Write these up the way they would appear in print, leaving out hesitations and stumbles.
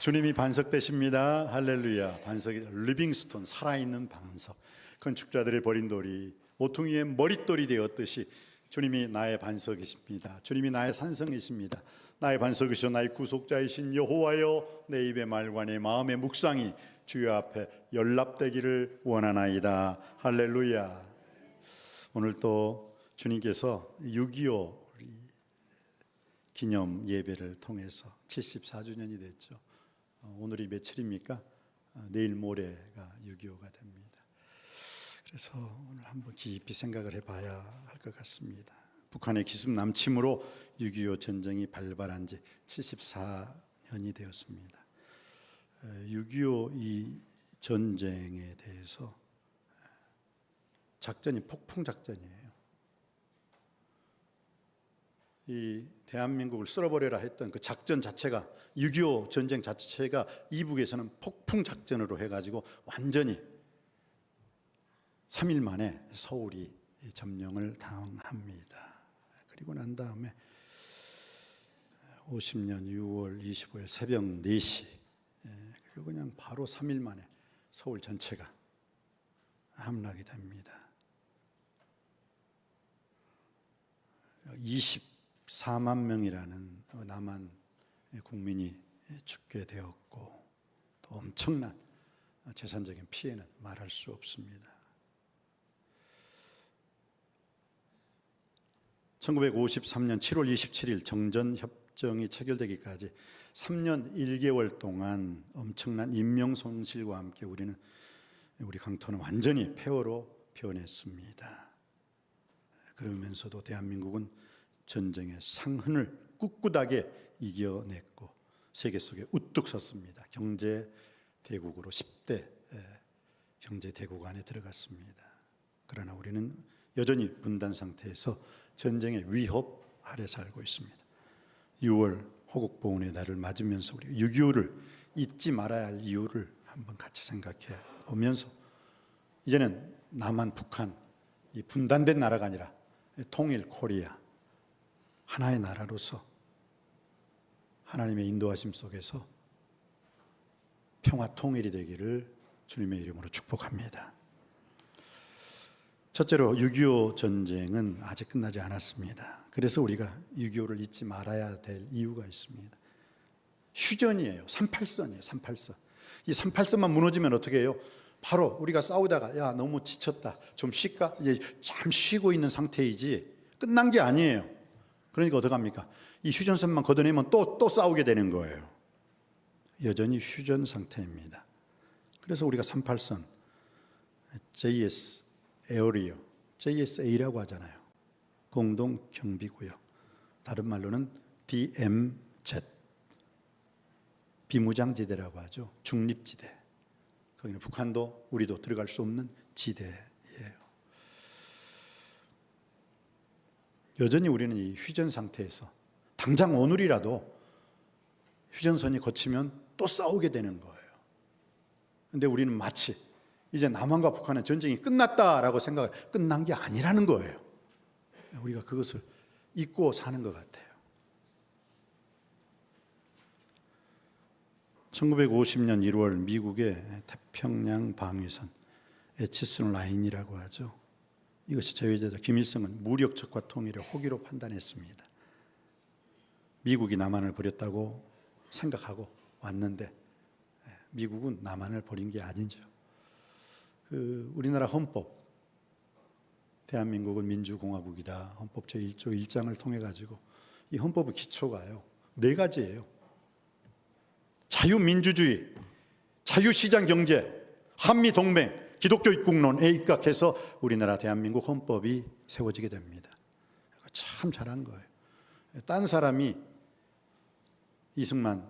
주님이 반석되십니다. 할렐루야. 반석이 리빙스톤, 살아있는 반석. 건축자들의 버린 돌이 모퉁이의 머릿돌이 되었듯이 주님이 나의 반석이십니다. 주님이 나의 산성이십니다. 나의 반석이시오 나의 구속자이신 여호와여, 내 입의 말과 내 마음의 묵상이 주여 앞에 연락되기를 원하나이다. 할렐루야. 오늘 또 주님께서 6.25 기념 예배를 통해서 74주년이 됐죠. 오늘이 며칠입니까? 내일 모레가 6.25가 됩니다. 그래서 오늘 한번 깊이 생각을 해봐야 할 것 같습니다. 북한의 기습 남침으로 6.25 전쟁이 발발한 지 74년이 되었습니다. 6.25 이 전쟁에 대해서 작전이 폭풍 작전이에요. 이 대한민국을 쓸어버려라 했던 그 작전 자체가, 6.25 전쟁 자체가 이북에서는 폭풍 작전으로 해가지고 완전히 3일 만에 서울이 점령을 당합니다. 그리고 난 다음에 50년 6월 25일 새벽 4시, 그리고 그냥 바로 3일 만에 서울 전체가 함락이 됩니다. 24만 명이라는 남한 국민이 죽게 되었고, 또 엄청난 재산적인 피해는 말할 수 없습니다. 1953년 7월 27일 정전협정이 체결되기까지 3년 1개월 동안 엄청난 인명손실과 함께 우리 강토는 완전히 폐허로 변했습니다. 그러면서도 대한민국은 전쟁의 상흔을 꿋꿋하게 이겨냈고 세계 속에 우뚝 섰습니다. 경제대국으로 10대 경제대국 안에 들어갔습니다. 그러나 우리는 여전히 분단 상태에서 전쟁의 위협 아래 살고 있습니다. 6월 호국보훈의 날을 맞으면서 우리 6.25를 잊지 말아야 할 이유를 한번 같이 생각해 보면서, 이제는 남한, 북한 이 분단된 나라가 아니라 통일 코리아, 하나의 나라로서 하나님의 인도하심 속에서 평화 통일이 되기를 주님의 이름으로 축복합니다. 첫째로 6.25 전쟁은 아직 끝나지 않았습니다. 그래서 우리가 6.25를 잊지 말아야 될 이유가 있습니다. 휴전이에요. 38선이에요. 38선. 이 38선만 무너지면 어떻게 해요? 바로 우리가 싸우다가 야 너무 지쳤다, 좀 쉴까? 이제 잠 쉬고 있는 상태이지 끝난 게 아니에요. 그러니까 어떡합니까? 이 휴전선만 걷어내면 또 싸우게 되는 거예요. 여전히 휴전 상태입니다. 그래서 우리가 38선, JS 에어리어, JSA라고 하잖아요. 공동 경비구역, 다른 말로는 DMZ, 비무장지대라고 하죠. 중립지대. 거기는 북한도 우리도 들어갈 수 없는 지대예요. 여전히 우리는 이 휴전 상태에서 당장 오늘이라도 휴전선이 거치면 또 싸우게 되는 거예요. 그런데 우리는 마치 이제 남한과 북한은 전쟁이 끝났다라고 끝난 게 아니라는 거예요. 우리가 그것을 잊고 사는 것 같아요. 1950년 1월 미국의 태평양 방위선, 에치슨 라인이라고 하죠. 이것이 제외되자 김일성은 무력 적화 통일을 호기로 판단했습니다. 미국이 남한을 버렸다고 생각하고 왔는데 미국은 남한을 버린 게 아니죠. 우리나라 헌법, 대한민국은 민주공화국이다, 헌법 제1조 1장을 통해 가지고 이 헌법의 기초가요 4가지예요. 자유민주주의, 자유시장경제, 한미동맹, 기독교 입국론에 입각해서 우리나라 대한민국 헌법이 세워지게 됩니다. 참 잘한 거예요. 딴 사람이 이승만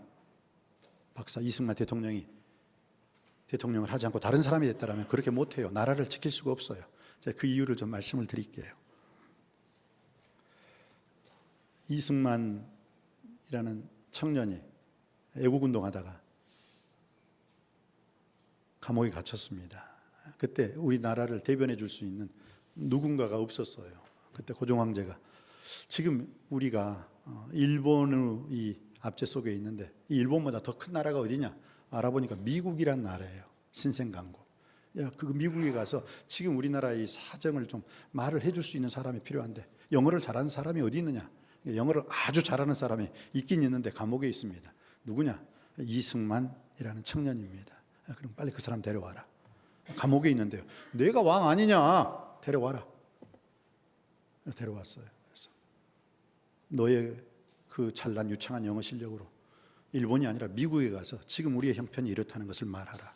박사, 이승만 대통령이 대통령을 하지 않고 다른 사람이 됐다면 그렇게 못해요. 나라를 지킬 수가 없어요. 제가 그 이유를 좀 말씀을 드릴게요. 이승만이라는 청년이 애국운동하다가 감옥에 갇혔습니다. 그때 우리나라를 대변해 줄 수 있는 누군가가 없었어요. 그때 고종 황제가 지금 우리가 일본의 이 압제 속에 있는데 이 일본보다 더 큰 나라가 어디냐? 알아보니까 미국이란 나라예요. 신생강국. 야, 그 미국에 가서 지금 우리나라의 사정을 좀 말을 해줄 수 있는 사람이 필요한데 영어를 잘하는 사람이 어디 있느냐? 영어를 아주 잘하는 사람이 있긴 있는데 감옥에 있습니다. 누구냐? 이승만이라는 청년입니다. 그럼 빨리 그 사람 데려와라. 감옥에 있는데요. 내가 왕 아니냐? 데려와라. 데려왔어요. 그래서 너의 그 잘난 유창한 영어 실력으로 일본이 아니라 미국에 가서 지금 우리의 형편이 이렇다는 것을 말하라.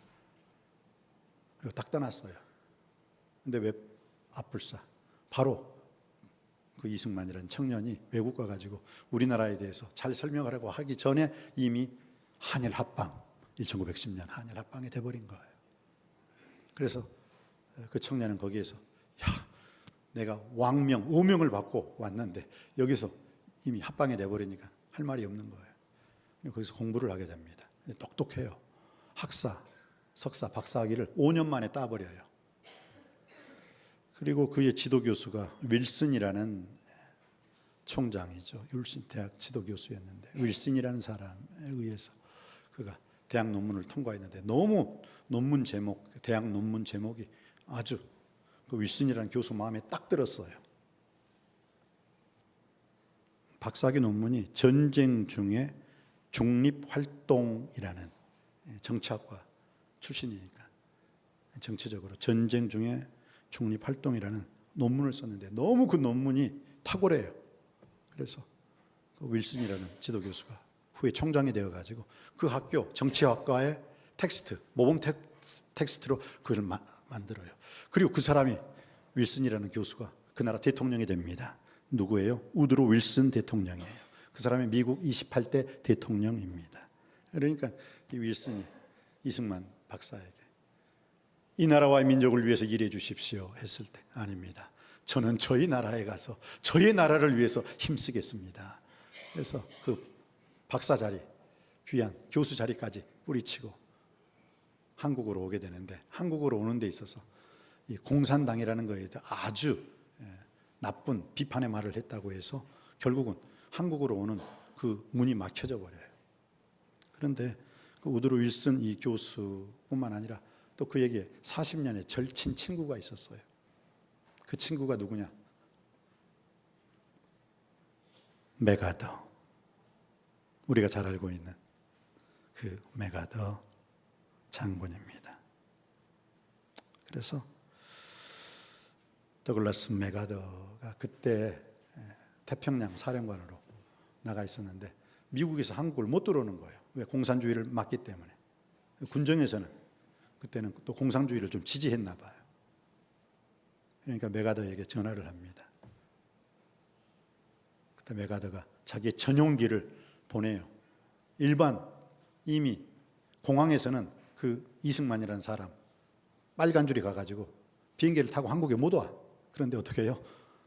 그리고 딱 떠났어요. 근데 왜 앞불사? 바로 그 이승만이라는 청년이 외국 가가지고 우리나라에 대해서 잘 설명하라고 하기 전에 이미 한일 합방, 1910년 한일 합방이 돼버린 거예요. 그래서 그 청년은 거기에서 야, 내가 왕명, 오명을 받고 왔는데 여기서 이미 합방이 돼버리니까 할 말이 없는 거예요. 거기서 공부를 하게 됩니다. 똑똑해요. 학사, 석사, 박사학위를 5년 만에 따버려요. 그리고 그의 지도교수가 윌슨이라는 총장이죠. 윌슨 대학 지도교수였는데 윌슨이라는 사람에 의해서 그가 대학 논문을 통과했는데 너무 논문 제목, 대학 논문 제목이 아주 그 윌슨이라는 교수 마음에 딱 들었어요. 박사학위 논문이 전쟁 중에 중립활동이라는 정치학과 출신이니까 정치적으로 전쟁 중에 중립활동이라는 논문을 썼는데 너무 그 논문이 탁월해요. 그래서 그 윌슨이라는 지도교수가 후에 총장이 되어가지고 그 학교 정치학과의 텍스트, 모범 텍스트로 그걸 만들어요. 그리고 그 사람이 윌슨이라는 교수가 그 나라 대통령이 됩니다. 누구예요? 우드로 윌슨 대통령이에요. 그 사람이 미국 28대 대통령입니다. 그러니까 이 윌슨이 이승만 박사에게 이 나라와 민족을 위해서 일해 주십시오 했을 때 아닙니다. 저는 저희 나라에 가서 저희 나라를 위해서 힘쓰겠습니다. 그래서 그 박사 자리, 귀한 교수 자리까지 뿌리치고 한국으로 오게 되는데 한국으로 오는 데 있어서 이 공산당이라는 거에 아주 나쁜 비판의 말을 했다고 해서 결국은 한국으로 오는 그 문이 막혀져 버려요. 그런데 그 우드로 윌슨 이 교수뿐만 아니라 또 그에게 40년의 절친 친구가 있었어요. 그 친구가 누구냐? 메가더. 우리가 잘 알고 있는 그 메가더 장군입니다. 그래서 더글라스 메가더가 그때 태평양 사령관으로 나가 있었는데 미국에서 한국을 못 들어오는 거예요. 왜? 공산주의를 막기 때문에. 군정에서는 그때는 또 공산주의를 좀 지지했나 봐요. 그러니까 메가더에게 전화를 합니다. 그때 메가더가 자기의 전용기를 보내요. 일반 이미 공항에서는 그 이승만이라는 사람 빨간 줄이 가가지고 비행기를 타고 한국에 못 와. 그런데 어떻게 해요?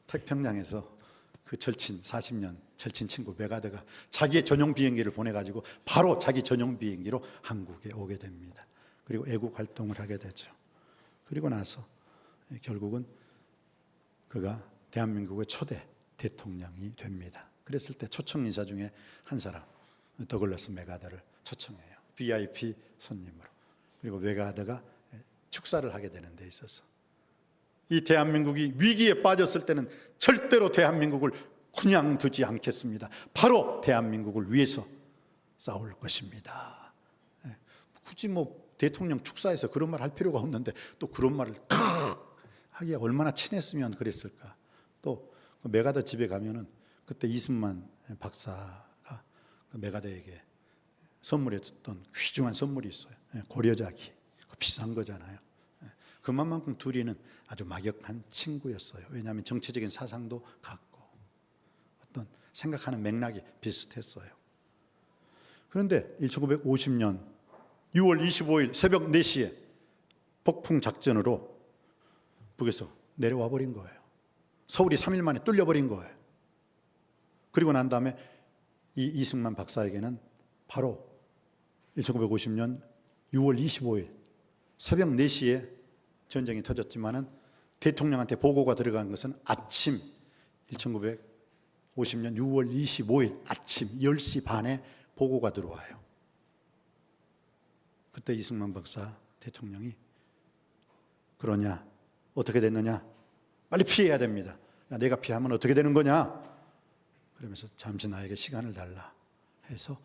태평양에서 그 절친 40년 절친 친구 메가더가 자기의 전용 비행기를 보내가지고 바로 자기 전용 비행기로 한국에 오게 됩니다. 그리고 애국 활동을 하게 되죠. 그리고 나서 결국은 그가 대한민국의 초대 대통령이 됩니다. 그랬을 때 초청 인사 중에 한 사람 더글라스 메가더를 초청해요. VIP 손님으로. 그리고 메가더가 축사를 하게 되는 데 있어서 이 대한민국이 위기에 빠졌을 때는 절대로 대한민국을 그냥 두지 않겠습니다. 바로 대한민국을 위해서 싸울 것입니다. 굳이 뭐 대통령 축사에서 그런 말 할 필요가 없는데 또 그런 말을 하기에 얼마나 친했으면 그랬을까. 또 메가더 집에 가면은 그때 이승만 박사가 메가더에게 선물했던 귀중한 선물이 있어요. 고려자기. 비싼 거잖아요. 그만큼 둘이는 아주 막역한 친구였어요. 왜냐하면 정치적인 사상도 같고 어떤 생각하는 맥락이 비슷했어요. 그런데 1950년 6월 25일 새벽 4시에 폭풍 작전으로 북에서 내려와 버린 거예요. 서울이 3일 만에 뚫려버린 거예요. 그리고 난 다음에 이 이승만 박사에게는 바로 1950년 6월 25일 새벽 4시에 전쟁이 터졌지만은 대통령한테 보고가 들어간 것은 아침 1950년 6월 25일 아침 10시 반에 보고가 들어와요. 그때 이승만 박사 대통령이 그러냐, 어떻게 됐느냐, 빨리 피해야 됩니다. 야, 내가 피하면 어떻게 되는 거냐, 그러면서 잠시 나에게 시간을 달라 해서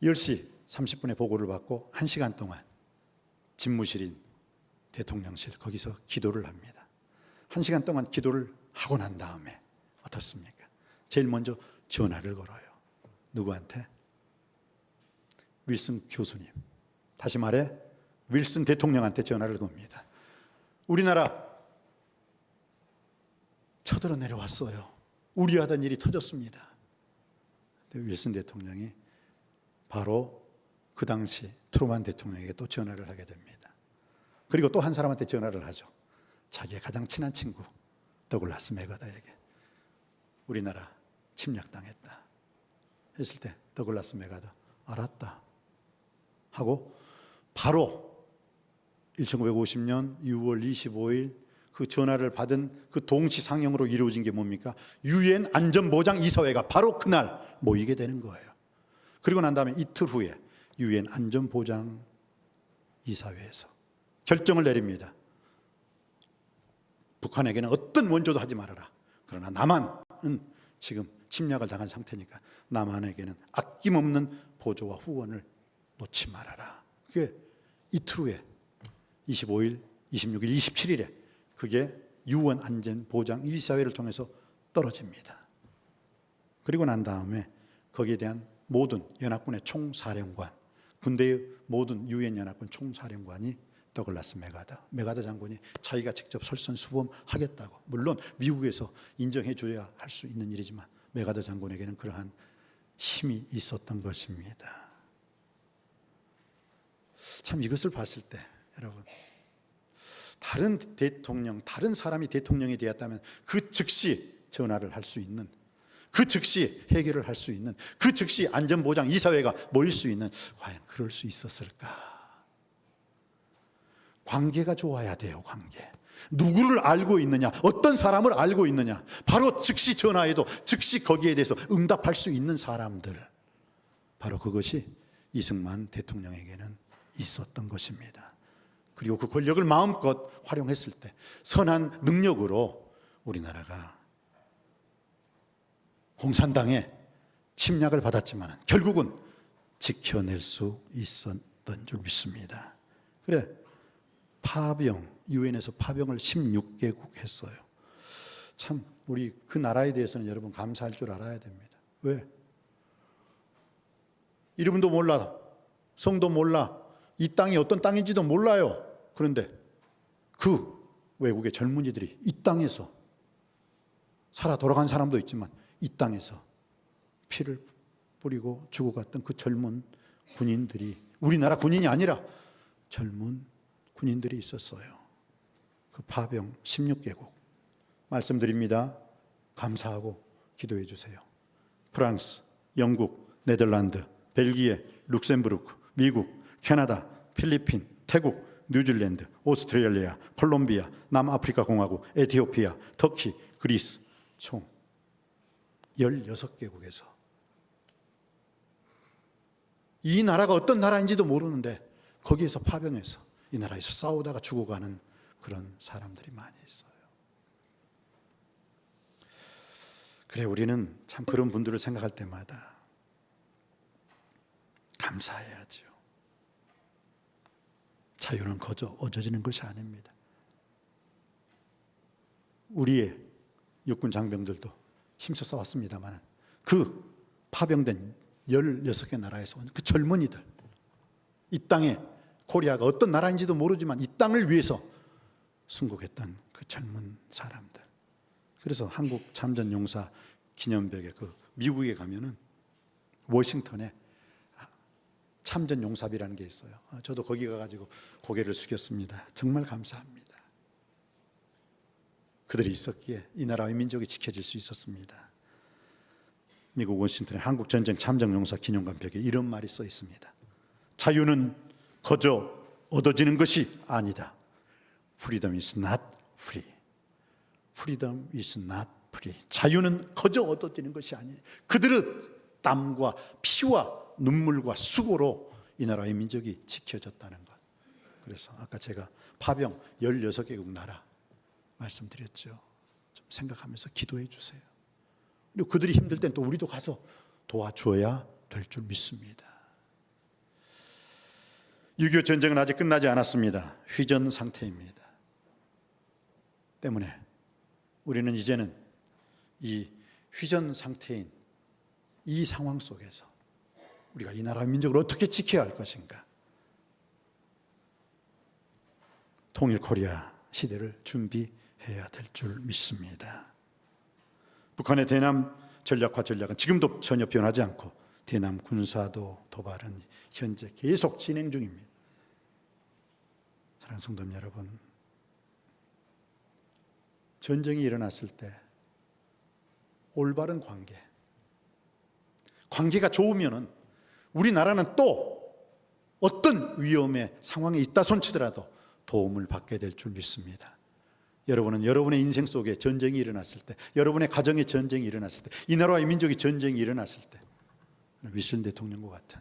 10시 30분에 보고를 받고 1시간 동안 집무실인 대통령실 거기서 기도를 합니다. 1시간 동안 기도를 하고 난 다음에 어떻습니까? 제일 먼저 전화를 걸어요. 누구한테? 윌슨 교수님, 다시 말해 윌슨 대통령한테 전화를 겁니다. 우리나라 쳐들어 내려왔어요. 우려하던 일이 터졌습니다. 윌슨 대통령이 바로 그 당시 트루만 대통령에게 또 전화를 하게 됩니다. 그리고 또 한 사람한테 전화를 하죠. 자기의 가장 친한 친구 더글라스 맥아더에게 우리나라 침략당했다 했을 때 더글라스 맥아더 알았다 하고 바로 1950년 6월 25일 그 전화를 받은 그 동시상영으로 이루어진 게 뭡니까? 유엔 안전보장이사회가 바로 그날 모이게 되는 거예요. 그리고 난 다음에 이틀 후에 유엔 안전보장이사회에서 결정을 내립니다. 북한에게는 어떤 원조도 하지 말아라. 그러나 남한은 지금 침략을 당한 상태니까 남한에게는 아낌없는 보조와 후원을 놓지 말아라. 그게 이틀 후에 25일, 26일, 27일에 그게 유엔 안전보장이사회를 통해서 떨어집니다. 그리고 난 다음에 거기에 대한 모든 연합군의 총사령관, 군대의 모든 유엔 연합군 총사령관이 더글라스 맥아더 장군이 자기가 직접 솔선수범하겠다고, 물론 미국에서 인정해 줘야 할 수 있는 일이지만 맥아더 장군에게는 그러한 힘이 있었던 것입니다. 참 이것을 봤을 때 여러분, 다른 대통령, 다른 사람이 대통령이 되었다면 그 즉시 전화를 할 수 있는, 그 즉시 해결을 할 수 있는, 그 즉시 안전보장이사회가 모일 수 있는, 과연 그럴 수 있었을까? 관계가 좋아야 돼요. 관계. 누구를 알고 있느냐, 어떤 사람을 알고 있느냐, 바로 즉시 전화해도 즉시 거기에 대해서 응답할 수 있는 사람들, 바로 그것이 이승만 대통령에게는 있었던 것입니다. 그리고 그 권력을 마음껏 활용했을 때 선한 능력으로 우리나라가 공산당의 침략을 받았지만 결국은 지켜낼 수 있었던 줄 믿습니다. 그래, 파병, 유엔에서 파병을 16개국 했어요. 참 우리 그 나라에 대해서는 여러분 감사할 줄 알아야 됩니다. 왜? 이름도 몰라, 성도 몰라, 이 땅이 어떤 땅인지도 몰라요. 그런데 그 외국의 젊은이들이 이 땅에서 살아 돌아간 사람도 있지만 이 땅에서 피를 뿌리고 죽어갔던 그 젊은 군인들이, 우리나라 군인이 아니라 젊은 군인들이 있었어요. 그 파병 16개국 말씀드립니다. 감사하고 기도해 주세요. 프랑스, 영국, 네덜란드, 벨기에, 룩셈부르크, 미국, 캐나다, 필리핀, 태국, 뉴질랜드, 오스트레일리아, 콜롬비아, 남아프리카 공화국, 에티오피아, 터키, 그리스, 총 16개국에서 이 나라가 어떤 나라인지도 모르는데 거기에서 파병해서 이 나라에서 싸우다가 죽어가는 그런 사람들이 많이 있어요. 그래, 우리는 참 그런 분들을 생각할 때마다 감사해야죠. 자유는 거저 얻어지는 것이 아닙니다. 우리의 육군 장병들도 힘써 싸웠습니다만 그 파병된 16개 나라에서 온 그 젊은이들, 이 땅에 코리아가 어떤 나라인지도 모르지만 이 땅을 위해서 순국했던 그 젊은 사람들. 그래서 한국 참전용사 기념벽에 그 미국에 가면은 워싱턴에 참전용사비라는 게 있어요. 저도 거기 가가지고 고개를 숙였습니다. 정말 감사합니다. 그들이 있었기에 이 나라의 민족이 지켜질 수 있었습니다. 미국 워싱턴의 한국전쟁 참전용사 기념관벽에 이런 말이 써 있습니다. 자유는 거저 얻어지는 것이 아니다. Freedom is not free. Freedom is not free. 자유는 거저 얻어지는 것이 아니다. 그들은 땀과 피와 눈물과 수고로 이 나라의 민족이 지켜졌다는 것. 그래서 아까 제가 파병 16개국 나라 말씀드렸죠. 좀 생각하면서 기도해 주세요. 그리고 그들이 힘들 땐 또 우리도 가서 도와줘야 될 줄 믿습니다. 6.25 전쟁은 아직 끝나지 않았습니다. 휴전 상태입니다. 때문에 우리는 이제는 이 휴전 상태인 이 상황 속에서 우리가 이 나라의 민족을 어떻게 지켜야 할 것인가, 통일 코리아 시대를 준비해야 될 줄 믿습니다. 북한의 대남 전략과 전략은 지금도 전혀 변하지 않고 대남 군사도 도발은 현재 계속 진행 중입니다. 사랑하는 성도님 여러분, 전쟁이 일어났을 때 올바른 관계가 좋으면은 우리나라는 또 어떤 위험의 상황에 있다 손치더라도 도움을 받게 될 줄 믿습니다. 여러분은 여러분의 인생 속에 전쟁이 일어났을 때, 여러분의 가정에 전쟁이 일어났을 때, 이 나라의 민족이 전쟁이 일어났을 때 윌슨 대통령과 같은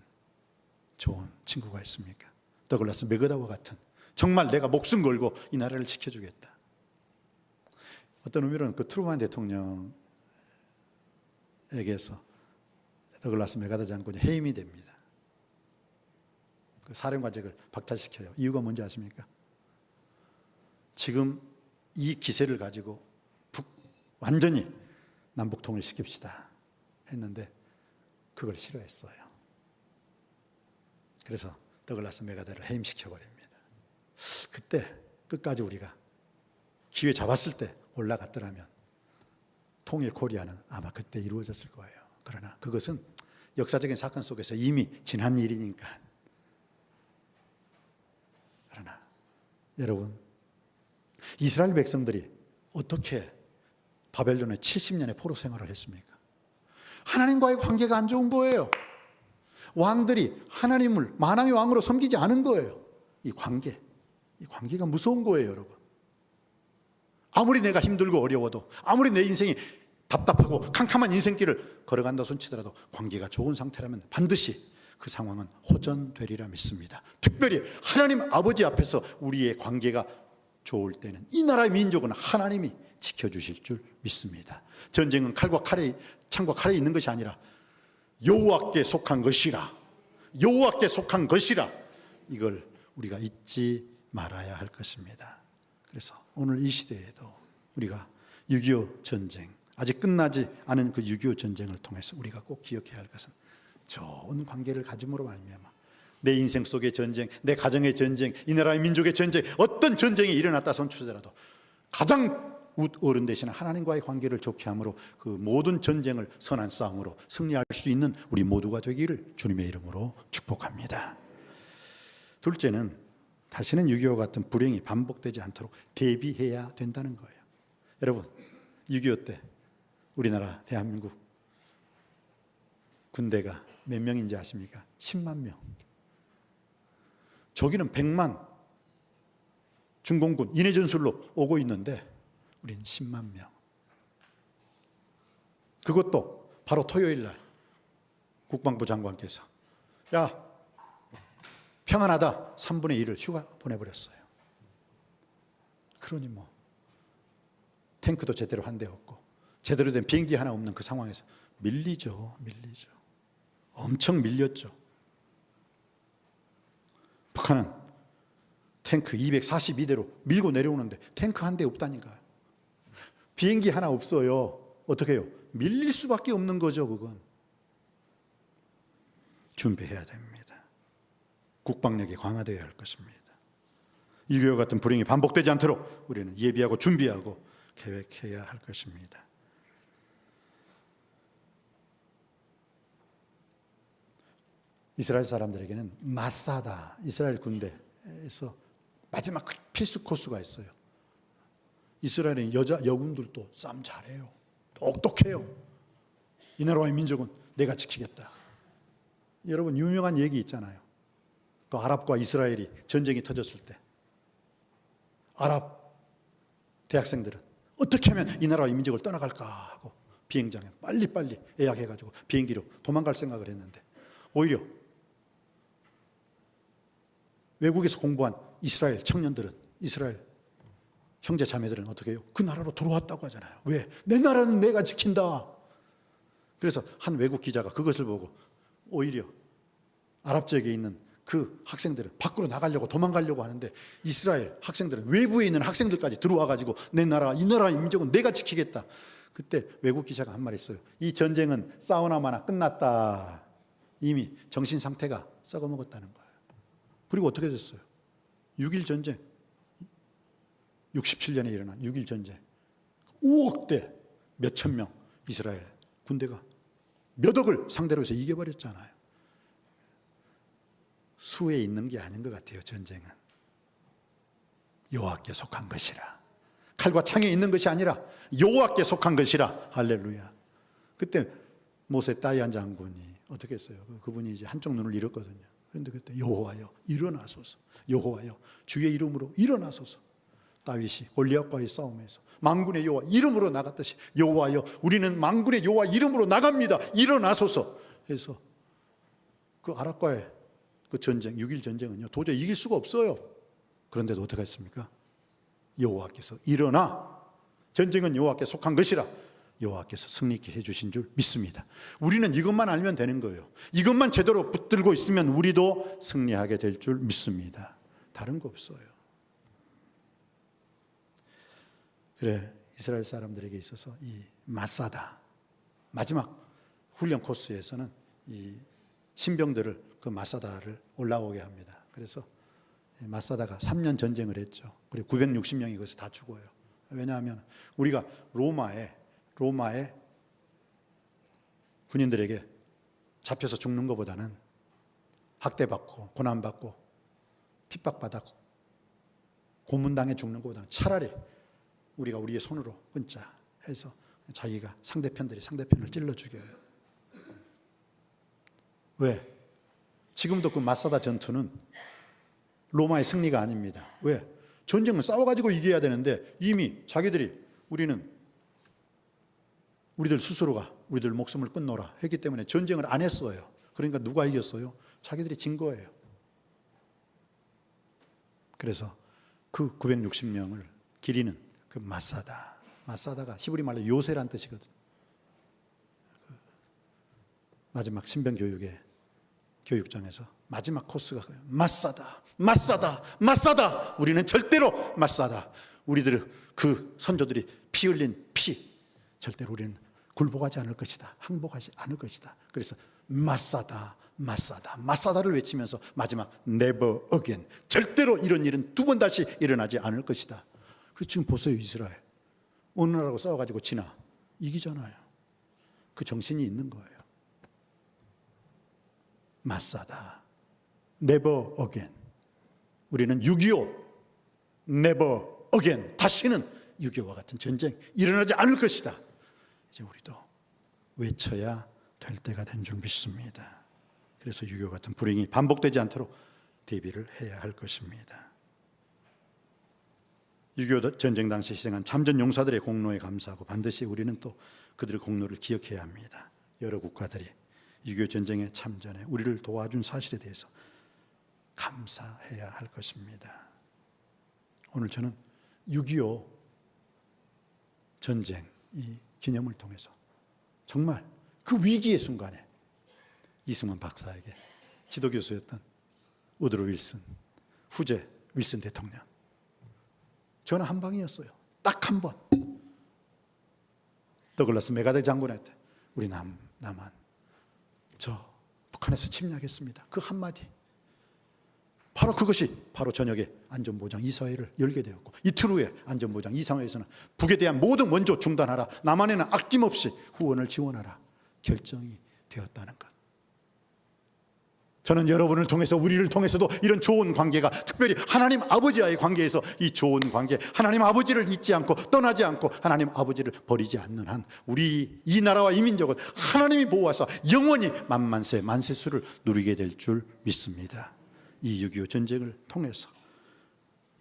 좋은 친구가 있습니까? 더글라스 맥어다와 같은, 정말 내가 목숨 걸고 이 나라를 지켜주겠다. 어떤 의미로는 그 트루만 대통령에게서 더글라스 맥어다 장군이 해임이 됩니다. 그 사령관직을 박탈시켜요. 이유가 뭔지 아십니까? 지금 이 기세를 가지고 완전히 남북 통일시킵시다 했는데 그걸 싫어했어요. 그래서 더글라스 맥어다를 해임시켜버립니다. 그때 끝까지 우리가 기회 잡았을 때 올라갔더라면 통일 코리아는 아마 그때 이루어졌을 거예요. 그러나 그것은 역사적인 사건 속에서 이미 지난 일이니까. 그러나 여러분, 이스라엘 백성들이 어떻게 바벨론의 70년의 포로 생활을 했습니까? 하나님과의 관계가 안 좋은 거예요. 왕들이 하나님을 만왕의 왕으로 섬기지 않은 거예요. 이 관계가 무서운 거예요, 여러분. 아무리 내가 힘들고 어려워도, 아무리 내 인생이 답답하고 캄캄한 인생길을 걸어간다 손치더라도 관계가 좋은 상태라면 반드시 그 상황은 호전되리라 믿습니다. 특별히 하나님 아버지 앞에서 우리의 관계가 좋을 때는 이 나라의 민족은 하나님이 지켜주실 줄 믿습니다. 전쟁은 창과 칼에 있는 것이 아니라 여호와께 속한 것이라, 여호와께 속한 것이라, 이걸 우리가 잊지 말아야 할 것입니다. 그래서 오늘 이 시대에도 우리가 6.25 전쟁, 아직 끝나지 않은 그 6.25 전쟁을 통해서 우리가 꼭 기억해야 할 것은 좋은 관계를 가짐으로 말미암아 내 인생 속의 전쟁, 내 가정의 전쟁, 이 나라의 민족의 전쟁, 어떤 전쟁이 일어났다 손치더라도 가장 어른 되시는 하나님과의 관계를 좋게 함으로 그 모든 전쟁을 선한 싸움으로 승리할 수 있는 우리 모두가 되기를 주님의 이름으로 축복합니다. 둘째는 다시는 6.25 같은 불행이 반복되지 않도록 대비해야 된다는 거예요. 여러분, 6.25 때 우리나라 대한민국 군대가 몇 명인지 아십니까? 10만 명. 저기는 100만 중공군 인해전술로 오고 있는데 우리는 10만 명. 그것도 바로 토요일 날 국방부 장관께서 평안하다 3분의 1을 휴가 보내버렸어요. 그러니 탱크도 제대로 한 대 없고 제대로 된 비행기 하나 없는 그 상황에서 밀리죠. 엄청 밀렸죠. 북한은 탱크 242대로 밀고 내려오는데 탱크 한 대 없다니까요. 비행기 하나 없어요. 어떻게 해요? 밀릴 수밖에 없는 거죠. 그건 준비해야 됩니다. 국방력이 강화되어야 할 것입니다. 6.25 같은 불행이 반복되지 않도록 우리는 예비하고 준비하고 계획해야 할 것입니다. 이스라엘 사람들에게는 마사다, 이스라엘 군대에서 마지막 필수 코스가 있어요. 이스라엘의 여군들도 싸움 잘해요. 똑똑해요. 이 나라의 민족은 내가 지키겠다. 여러분, 유명한 얘기 있잖아요. 그 아랍과 이스라엘이 전쟁이 터졌을 때 아랍 대학생들은 어떻게 하면 이 나라의 민족을 떠나갈까 하고 비행장에 빨리빨리 예약해가지고 비행기로 도망갈 생각을 했는데 오히려 외국에서 공부한 이스라엘 청년들은, 이스라엘 형제 자매들은 어떻게 해요? 그 나라로 들어왔다고 하잖아요. 왜? 내 나라는 내가 지킨다. 그래서 한 외국 기자가 그것을 보고 오히려 아랍 지역에 있는 그 학생들은 밖으로 나가려고 도망가려고 하는데 이스라엘 학생들은 외부에 있는 학생들까지 들어와가지고 내 나라, 이 나라 민족은 내가 지키겠다. 그때 외국 기자가 한 말 있어요. 이 전쟁은 싸우나마나 끝났다. 이미 정신 상태가 썩어먹었다는 거예요. 그리고 어떻게 됐어요? 6.1 전쟁, 67년에 일어난 6.1 전쟁, 5억 대 몇천 명 이스라엘 군대가 몇 억을 상대로 해서 이겨버렸잖아요. 수에 있는 게 아닌 것 같아요. 전쟁은 여호와께 속한 것이라. 칼과 창에 있는 것이 아니라 여호와께 속한 것이라. 할렐루야. 그때 모세 다이안 장군이 어떻게 했어요? 그분이 이제 한쪽 눈을 잃었거든요. 그런데 그때 여호와여 일어나소서, 여호와여 주의 이름으로 일어나소서. 다윗이 골리앗과의 싸움에서 만군의 여호와 이름으로 나갔듯이 여호와여 우리는 만군의 여호와 이름으로 나갑니다. 일어나소서 해서 그 아랍과의 그 전쟁, 6.1 전쟁은요 도저히 이길 수가 없어요. 그런데도 어떻게 했습니까? 여호와께서 일어나, 전쟁은 여호와께 속한 것이라 여호와께서 승리케 해주신 줄 믿습니다. 우리는 이것만 알면 되는 거예요. 이것만 제대로 붙들고 있으면 우리도 승리하게 될 줄 믿습니다. 다른 거 없어요. 그래, 이스라엘 사람들에게 있어서 이 마사다, 마지막 훈련 코스에서는 이 신병들을 그 마사다를 올라오게 합니다. 그래서 마사다가 3년 전쟁을 했죠. 그리고 960명이 거기서 다 죽어요. 왜냐하면 우리가 로마에 군인들에게 잡혀서 죽는 것보다는 학대받고 고난받고 핍박받아 고문당해 죽는 것보다는 차라리 우리가 우리의 손으로 끊자 해서 자기가 상대편들이 상대편을 찔러 죽여요. 왜? 지금도 그 마사다 전투는 로마의 승리가 아닙니다. 왜? 전쟁은 싸워가지고 이겨야 되는데 이미 자기들이 우리들 스스로가 우리들 목숨을 끊노라 했기 때문에 전쟁을 안 했어요. 그러니까 누가 이겼어요? 자기들이 진 거예요. 그래서 그 960명을 기리는 그 마사다가 히브리 말로 요새란 뜻이거든요. 마지막 신병 교육의 교육장에서 마지막 코스가 마사다. 우리는 절대로 마사다. 우리들 그 선조들이 피 흘린 피 절대로 우리는 굴복하지 않을 것이다. 항복하지 않을 것이다. 그래서 마사다를 외치면서 마지막 never again, 절대로 이런 일은 두 번 다시 일어나지 않을 것이다. 그래서 지금 보세요. 이스라엘 어느 나라하고 싸워가지고 지나 이기잖아요. 그 정신이 있는 거예요. 마사다, never again. 우리는 6.25 never again, 다시는 6.25와 같은 전쟁 일어나지 않을 것이다. 이제 우리도 외쳐야 될 때가 된 줄 믿습니다. 그래서 6.25 같은 불행이 반복되지 않도록 대비를 해야 할 것입니다. 6.25 전쟁 당시 희생한 참전 용사들의 공로에 감사하고 반드시 우리는 또 그들의 공로를 기억해야 합니다. 여러 국가들이 6.25 전쟁에 참전해 우리를 도와준 사실에 대해서 감사해야 할 것입니다. 오늘 저는 6.25 전쟁 이 기념을 통해서 정말 그 위기의 순간에 이승만 박사에게 지도교수였던 우드로 윌슨, 후제 윌슨 대통령 전화 한 방이었어요. 딱 한 번. 더글라스 메가더 장군한테 우리 남한 저 북한에서 침략했습니다. 그 한마디. 바로 그것이 바로 저녁에 안전보장 이사회를 열게 되었고 이틀 후에 안전보장 이사회에서는 북에 대한 모든 원조 중단하라, 남한에는 아낌없이 후원을 지원하라 결정이 되었다는 것. 저는 여러분을 통해서 우리를 통해서도 이런 좋은 관계가 특별히 하나님 아버지와의 관계에서 이 좋은 관계, 하나님 아버지를 잊지 않고 떠나지 않고 하나님 아버지를 버리지 않는 한 우리 이 나라와 이 민족은 하나님이 보호하사 영원히 만만세 만세수를 누리게 될 줄 믿습니다. 이 6.25 전쟁을 통해서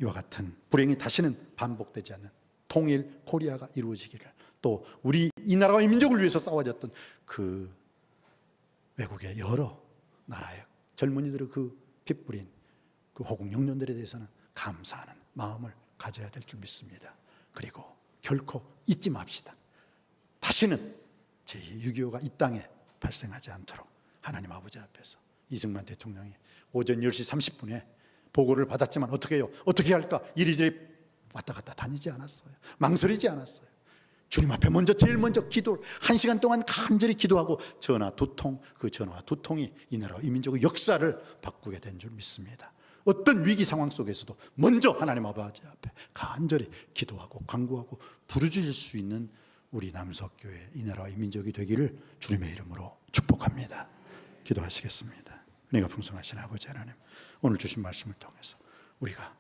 이와 같은 불행이 다시는 반복되지 않는 통일 코리아가 이루어지기를, 또 우리 이 나라와 이 민족을 위해서 싸워졌던 그 외국의 여러 나라의 젊은이들의 그 핏부린 그 호국 영령들에 대해서는 감사하는 마음을 가져야 될 줄 믿습니다. 그리고 결코 잊지 맙시다. 다시는 제6.25가 이 땅에 발생하지 않도록 하나님 아버지 앞에서 이승만 대통령이 오전 10시 30분에 보고를 받았지만 어떻게 해요? 어떻게 할까? 이리저리 왔다 갔다 다니지 않았어요. 망설이지 않았어요. 주님 앞에 제일 먼저 기도를 1시간 동안 간절히 기도하고 전화 2통, 그 전화 2통이 이 나라 이 민족의 역사를 바꾸게 된 줄 믿습니다. 어떤 위기 상황 속에서도 먼저 하나님 아버지 앞에 간절히 기도하고 간구하고 부르짖을 수 있는 우리 남석교회 이 나라 이 민족이 되기를 주님의 이름으로 축복합니다. 기도하시겠습니다. 은혜가 풍성하신 아버지 하나님, 오늘 주신 말씀을 통해서 우리가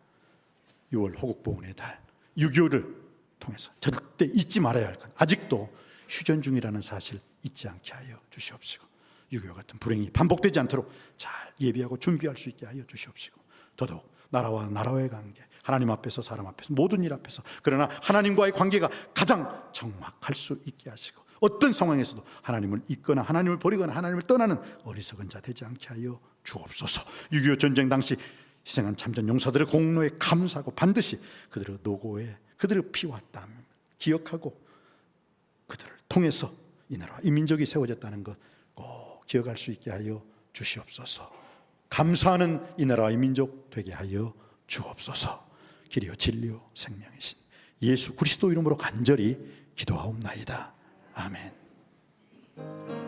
6월 호국보훈의 달 6.25를 통해서 절대 잊지 말아야 할 것, 아직도 휴전 중이라는 사실 잊지 않게 하여 주시옵시고 6.25 같은 불행이 반복되지 않도록 잘 예비하고 준비할 수 있게 하여 주시옵시고 더더욱 나라와 나라와의 관계, 하나님 앞에서 사람 앞에서 모든 일 앞에서, 그러나 하나님과의 관계가 가장 정확할 수 있게 하시고 어떤 상황에서도 하나님을 잊거나 하나님을 버리거나 하나님을 떠나는 어리석은 자 되지 않게 하여 주옵소서. 6.25 전쟁 당시 희생한 참전 용사들의 공로에 감사하고 반드시 그들의 노고에 그들의 피와 땀 기억하고 그들을 통해서 이 나라 이 민족이 세워졌다는 것 꼭 기억할 수 있게 하여 주시옵소서. 감사하는 이 나라 이 민족 되게 하여 주옵소서. 길이요 진리요 생명이신 예수 그리스도 이름으로 간절히 기도하옵나이다. 아멘.